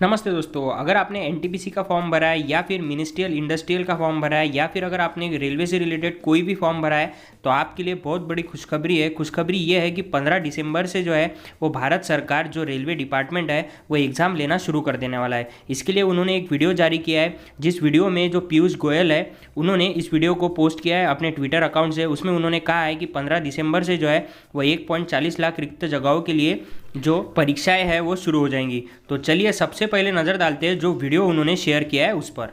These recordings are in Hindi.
नमस्ते दोस्तों, अगर आपने एनटीपीसी का फॉर्म भरा है या फिर मिनिस्ट्रियल इंडस्ट्रियल का फॉर्म भरा है या फिर अगर आपने रेलवे से रिलेटेड कोई भी फॉर्म भरा है तो आपके लिए बहुत बड़ी खुशखबरी है। खुशखबरी ये है कि 15 दिसंबर से जो है वो भारत सरकार जो रेलवे डिपार्टमेंट है वो एग्ज़ाम लेना शुरू कर देने वाला है। इसके लिए उन्होंने एक वीडियो जारी किया है, जिस वीडियो में जो पीयूष गोयल है उन्होंने इस वीडियो को पोस्ट किया है अपने ट्विटर अकाउंट से। उसमें उन्होंने कहा है कि 15 दिसंबर से जो है वो 1.40 लाख रिक्त जगहों के लिए जो परीक्षाएं हैं वो शुरू हो जाएंगी। तो चलिए सबसे पहले नज़र डालते हैं जो वीडियो उन्होंने शेयर किया है उस पर।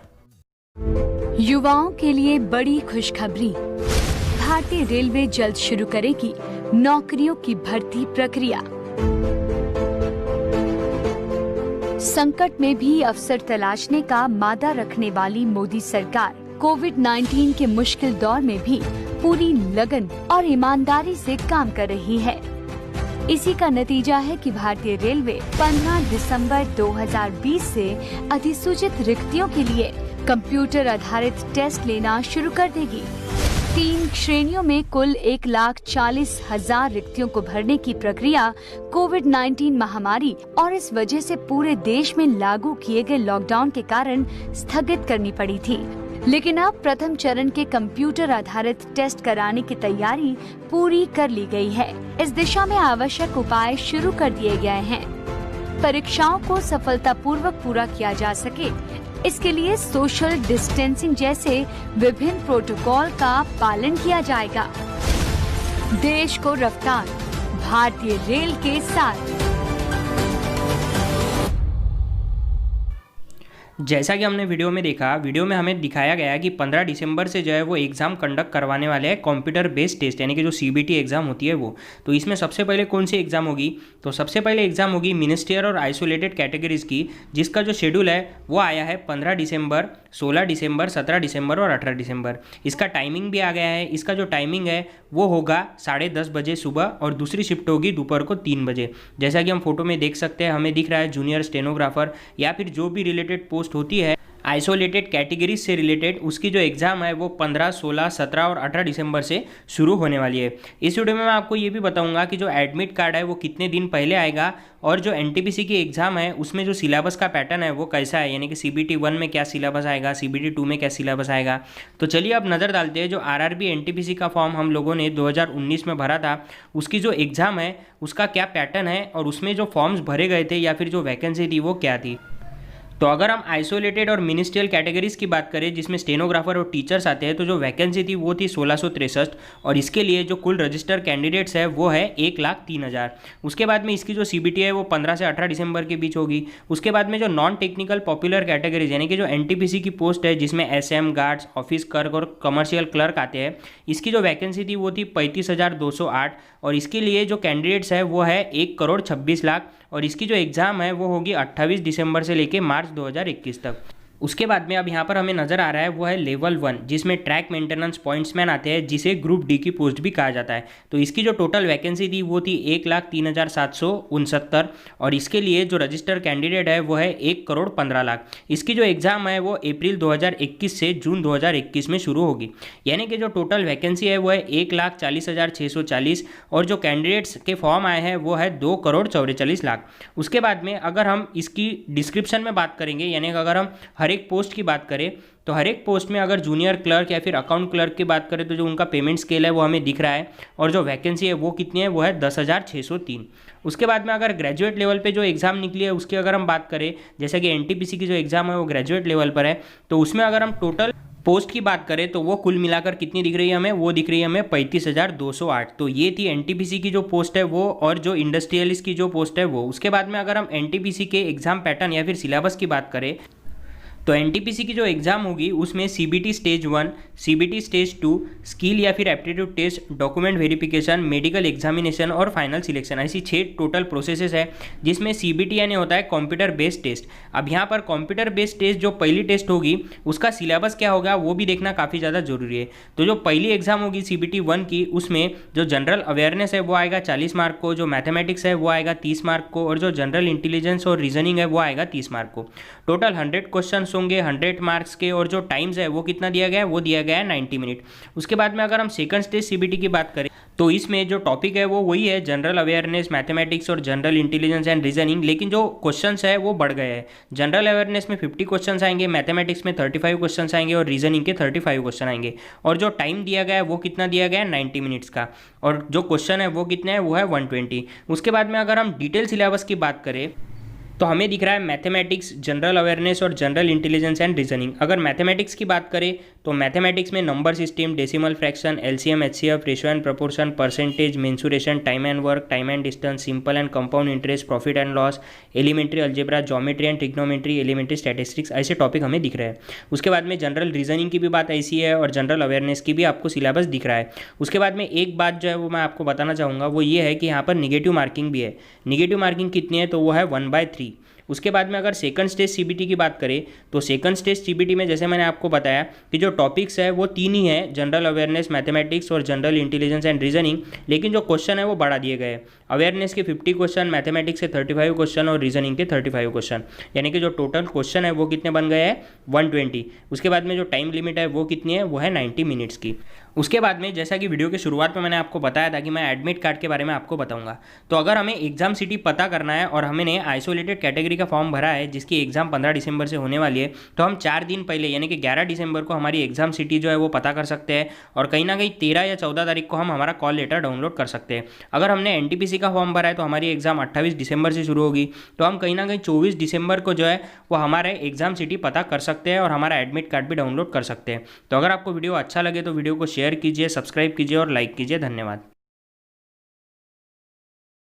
युवाओं के लिए बड़ी खुशखबरी, भारतीय रेलवे जल्द शुरू करेगी नौकरियों की भर्ती प्रक्रिया। संकट में भी अवसर तलाशने का मादा रखने वाली मोदी सरकार कोविड-19 के मुश्किल दौर में भी पूरी लगन और ईमानदारी से काम कर रही है। इसी का नतीजा है कि भारतीय रेलवे 15 दिसंबर 2020 से अधिसूचित रिक्तियों के लिए कंप्यूटर आधारित टेस्ट लेना शुरू कर देगी। 3 श्रेणियों में कुल 1,40,000 रिक्तियों को भरने की प्रक्रिया कोविड-19 महामारी और इस वजह से पूरे देश में लागू किए गए लॉकडाउन के कारण स्थगित करनी पड़ी थी। लेकिन अब प्रथम चरण के कंप्यूटर आधारित टेस्ट कराने की तैयारी पूरी कर ली गई है। इस दिशा में आवश्यक उपाय शुरू कर दिए गए हैं। परीक्षाओं को सफलतापूर्वक पूरा किया जा सके, इसके लिए सोशल डिस्टेंसिंग जैसे विभिन्न प्रोटोकॉल का पालन किया जाएगा। देश को रफ्तार भारतीय रेल के साथ। जैसा कि हमने वीडियो में देखा, वीडियो में हमें दिखाया गया कि 15 दिसंबर से जो है वो एग्ज़ाम कंडक्ट करवाने वाले हैं, कंप्यूटर बेस्ड टेस्ट यानी कि जो सीबीटी एग्ज़ाम होती है वो। तो इसमें सबसे पहले कौन सी एग्ज़ाम होगी? तो सबसे पहले एग्ज़ाम होगी मिनिस्ट्रियल और आइसोलेटेड कैटेगरीज की, जिसका जो शेड्यूल है वो आया है 15 दिसंबर, 16 दिसंबर, 17 दिसंबर और 18 दिसंबर। इसका टाइमिंग भी आ गया है। इसका जो टाइमिंग है वो होगा 10:30 बजे सुबह और दूसरी शिफ्ट होगी दोपहर को 3 बजे। जैसा कि हम फोटो में देख सकते हैं, हमें दिख रहा है जूनियर स्टेनोग्राफर या फिर जो भी रिलेटेड पोस्ट होती है आइसोलेटेड कैटेगरीज से रिलेटेड, उसकी जो एग्ज़ाम है वो 15, 16, 17 और 18 दिसंबर से शुरू होने वाली है। इस वीडियो में मैं आपको ये भी बताऊंगा कि जो एडमिट कार्ड है वो कितने दिन पहले आएगा और जो एनटीपीसी की एग्ज़ाम है उसमें जो सिलेबस का पैटर्न है वो कैसा है, यानी कि सीबीटी 1 में क्या सिलेबस आएगा, सीबीटी 2 में क्या सिलेबस आएगा। तो चलिए अब नज़र डालते हैं जो आरआरबी एनटीपीसी का फॉर्म हम लोगों ने 2019 में भरा था, उसकी जो एग्ज़ाम है उसका क्या पैटर्न है और उसमें जो फॉर्म्स भरे गए थे या फिर जो वैकेंसी थी वो क्या थी। तो अगर हम आइसोलेटेड और मिनिस्ट्रियल कैटेगरीज की बात करें जिसमें स्टेनोग्राफर और टीचर्स आते हैं, तो जो वैकेंसी थी वो थी 1663 और इसके लिए जो कुल रजिस्टर कैंडिडेट्स है वो है 1,03,000। उसके बाद में इसकी जो सीबीटी है वो 15 से 18 दिसंबर के बीच होगी। उसके बाद में जो नॉन टेक्निकल पॉपुलर कैटेगरीज यानी कि जो एनटीपीसी की पोस्ट है जिसमें एसएम, गार्ड्स, ऑफिस क्लर्क और कमर्शियल क्लर्क आते हैं, इसकी जो वैकेंसी थी वो थी 35,208 और इसके लिए जो कैंडिडेट्स है वो है 1,26,00,000 और इसकी जो एग्ज़ाम है वो होगी 28 दिसंबर से लेकर मार्च 2021 तक। उसके बाद में अब यहाँ पर हमें नज़र आ रहा है वो है लेवल 1 जिसमें ट्रैक मेंटेनेंस पॉइंट्समैन आते हैं, जिसे ग्रुप डी की पोस्ट भी कहा जाता है। तो इसकी जो टोटल वैकेंसी थी वो थी 1,03,769 और इसके लिए जो रजिस्टर कैंडिडेट है वो है 1,15,00,000। इसकी जो एग्ज़ाम है वो अप्रैल 2021 से जून 2021 में शुरू होगी, यानी कि जो टोटल वैकेंसी है वो है 1,40,640 और जो कैंडिडेट्स के फॉर्म आए हैं वो है 2,44,00,000। उसके बाद में अगर हम इसकी डिस्क्रिप्शन में बात करेंगे, यानी कि अगर हम हर एक पोस्ट की बात करें तो हर एक पोस्ट में अगर जूनियर क्लर्क या फिर अकाउंट क्लर्क की बात करें तो जो उनका पेमेंट स्केल है वो हमें दिख रहा है और जो वैकेंसी है वो कितनी है वो है 10,603। उसके बाद में अगर ग्रेजुएट लेवल पे जो एग्ज़ाम निकली है उसकी अगर हम बात करें, जैसे कि एनटीपीसी की जो एग्ज़ाम है वो ग्रेजुएट लेवल पर है, तो उसमें अगर हम टोटल पोस्ट की बात करें तो वो कुल मिलाकर कितनी दिख रही है हमें, वो दिख रही है हमें 35,208। तो ये थी एनटीपीसी की जो पोस्ट है वो और जो इंडस्ट्रियलिस्ट की जो पोस्ट है वो। उसके बाद में अगर हम एनटीपीसी के एग्ज़ाम पैटर्न या फिर सिलेबस की बात करें तो एनटीपीसी की जो एग्ज़ाम होगी उसमें CBT stage 1, CBT stage 2, skill या फिर aptitude test, document verification, medical examination और फाइनल सिलेक्शन, ऐसी 6 टोटल प्रोसेसेस है जिसमें सीबीटी यानी होता है कंप्यूटर बेस्ड टेस्ट। अब यहाँ पर कंप्यूटर बेस्ड टेस्ट जो पहली टेस्ट होगी उसका सिलेबस क्या होगा वो भी देखना काफ़ी ज़्यादा जरूरी है। तो जो पहली एग्जाम होगी सीबीटी 1 की, उसमें जो जनरल अवेयरनेस है वो आएगा 40 मार्क को, जो मैथमेटिक्स है वो आएगा 30 मार्क को और जो जनरल इंटेलिजेंस और रीजनिंग है वो आएगा 30 मार्क को। टोटल 100 क्वेश्चन होंगे 100 मार्क्स के और जो टाइम्स है वो कितना दिया गया है वो दिया गया है 90 मिनट। उसके बाद में अगर हम सेकंड स्टेज सीबीटी की बात करें तो इसमें जो टॉपिक है वो वही है, जनरल अवेयरनेस, मैथमेटिक्स और जनरल इंटेलिजेंस एंड रीजनिंग, लेकिन जो क्वेश्चंस है वो बढ़ गए हैं। जनरल अवेयरनेस में 50 क्वेश्चंस आएंगे, मैथमेटिक्स में 35 क्वेश्चंस आएंगे और रीजनिंग के 35 क्वेश्चन आएंगे। और जो टाइम दिया गया है वो कितना दिया गया है, 90 मिनट्स का। और जो क्वेश्चन है वो कितने हैं, वो है 120। उसके बाद में अगर हम डिटेल सिलेबस की बात करें तो हमें दिख रहा है मैथमेटिक्स, जनरल अवेयरनेस और जनरल इंटेलिजेंस एंड रीजनिंग। अगर मैथमेटिक्स की बात करें तो मैथमेटिक्स में number system, decimal fraction, LCM, HCF, ratio and proportion, percentage, mensuration, time and work, time and distance, simple and compound interest, profit and loss, elementary algebra, geometry and trigonometry, elementary statistics, ऐसे टॉपिक हमें दिख रहे हैं। उसके बाद में जनरल रीजनिंग की भी बात ऐसी है और जनरल अवेयरनेस की भी आपको सिलेबस दिख रहा है। उसके बाद में एक बात जो है वो मैं आपको बताना चाहूँगा, वो ये है कि यहाँ पर निगेटिव मार्किंग भी है। निगेटिव मार्किंग कितनी है, तो वो है 1/3। उसके बाद में अगर सेकंड स्टेज सीबीटी की बात करें तो सेकंड स्टेज सीबीटी में जैसे मैंने आपको बताया कि जो टॉपिक्स है वो 3 ही है, जनरल अवेयरनेस, मैथमेटिक्स और जनरल इंटेलिजेंस एंड रीजनिंग, लेकिन जो क्वेश्चन है वो बढ़ा दिए गए। अवेयरनेस के 50 क्वेश्चन, मैथमेटिक्स के 35 क्वेश्चन और रीजनिंग के 35 क्वेश्चन, यानी कि जो टोटल क्वेश्चन है वो कितने बन गए हैं, 120। उसके बाद में जो टाइम लिमिट है वो कितनी है, वो है 90 मिनट्स की। उसके बाद में जैसा कि वीडियो के शुरुआत में मैंने आपको बताया था कि मैं एडमिट कार्ड के बारे में आपको बताऊंगा, तो अगर हमें एग्जाम सिटी पता करना है और हमने आइसोलेटेड कैटेगरी का फॉर्म भरा है जिसकी एग्जाम 15 दिसंबर से होने वाली है, तो हम 4 दिन पहले यानी कि 11 दिसंबर को हमारी एग्जाम सिटी जो है वो पता कर सकते हैं और कहीं ना कहीं 13 या 14 तारीख को हम हमारा कॉल लेटर डाउनलोड कर सकते हैं। अगर हमने एनटीपीसी का फॉर्म भरा है तो हमारी एग्जाम 28 दिसंबर से शुरू होगी, तो हम कहीं ना कहीं 24 दिसंबर को जो है वो हमारे एग्जाम सिटी पता कर सकते हैं और हमारा एडमिट कार्ड भी डाउनलोड कर सकते हैं। तो अगर आपको वीडियो अच्छा लगे तो वीडियो को शेयर कीजिए, सब्सक्राइब कीजिए और लाइक कीजिए। धन्यवाद।